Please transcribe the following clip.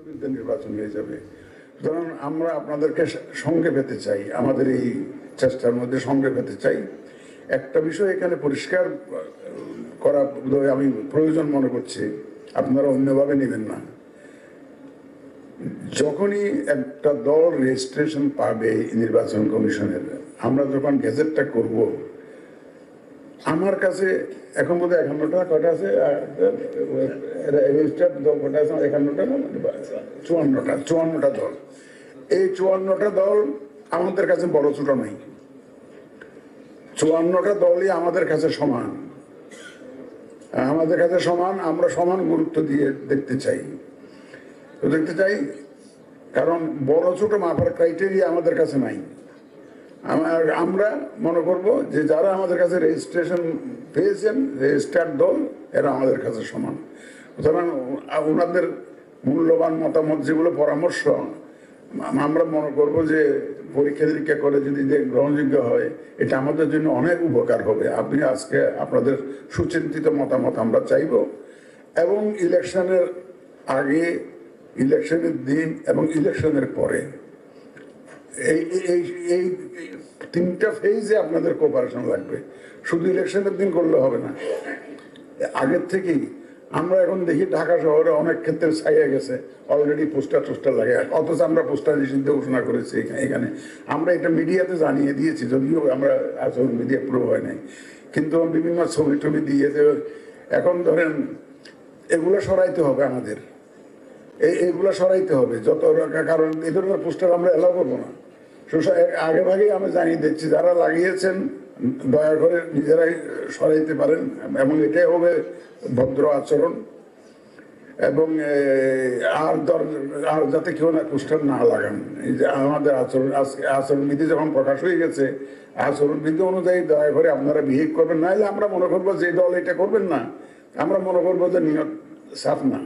বিরুদ্ধে নির্বাচন হয়ে যাবে। সুতরাং আমরা আপনাদেরকে সঙ্গে পেতে চাই, আমাদের এই চেষ্টার মধ্যে সঙ্গে পেতে চাই। একটা বিষয় এখানে পরিষ্কার করা আমি প্রয়োজন মনে করছি, আপনারা অন্যভাবে নেবেন না। যখনই একটা দল রেজিস্ট্রেশন পাবে নির্বাচন কমিশনের, আমরা যখন গেজেটটা করব, আমার কাছে এখন বোধহয় 51টা কটা আছে, রেজিস্টার্ড দল কটা আছে? 51টা না 54টা দল। এই 54টা দল আমাদের কাছে বড় ছোট নাই, 54টা দলই আমাদের কাছে সমান, আমাদের কাছে সমান। আমরা সমান গুরুত্ব দিয়ে দেখতে চাই, কারণ বড় ছোট মাপার ক্রাইটেরিয়া আমাদের কাছে নাই। আমরা মনে করব যে যারা আমাদের কাছে রেজিস্ট্রেশন পেয়েছেন, রেজিস্টার্ড দল, এরা আমাদের কাছে সমান। সুতরাং ওনাদের মূল্যবান মতামত, যেগুলো পরামর্শ, আমরা মনে করব যে পরীক্ষা নিরীক্ষা করে যদি গ্রহণযোগ্য হয়, এটা আমাদের জন্য অনেক উপকার হবে। আপনি আজকে আপনাদের সুচিন্তিত মতামত আমরা চাইব, এবং ইলেকশনের আগে, ইলেকশনের দিন এবং ইলেকশনের পরে এই তিনটা ফেজে আপনাদের কোঅপারেশন লাগবে। শুধু ইলেকশনের দিন করলে হবে না, আগের থেকেই। আমরা এখন দেখি ঢাকা শহরে অনেক ক্ষেত্রে ছাইয়া গেছে, অলরেডি পোস্টার লাগে, অথচ আমরা পোস্টার নিষিদ্ধ ঘোষণা করেছি এখানে। আমরা এটা মিডিয়াতে জানিয়ে দিয়েছি, যদিও আমরা আসলে মিডিয়া প্রুভ হয় নাই, কিন্তু বিভিন্ন ছবি টবি দিয়েছে। এখন ধরেন এগুলো সরাইতে হবে আমাদের, এইগুলো সরাইতে হবে যত, কারণ এই ধরনের পোস্টার আমরা এলাও করবো না। আগে ভাগেই আমি জানিয়ে দিচ্ছি, যারা লাগিয়েছেন দয়া করে নিজেরাই সরাইতে পারেন, এবং এটাই হবে ভদ্র আচরণ। এবং আর যাতে কেউ না পোস্টার না লাগান। এই যে আমাদের আচরণবিধি যখন প্রকাশ হয়ে গেছে, আচরণবিধি অনুযায়ী দয়া করে আপনারা বিহেভ করবেন, নাহলে আমরা মনে করবো যে দল এটা করবেন না, আমরা মনে করবো যে নিয়ত সাফ না।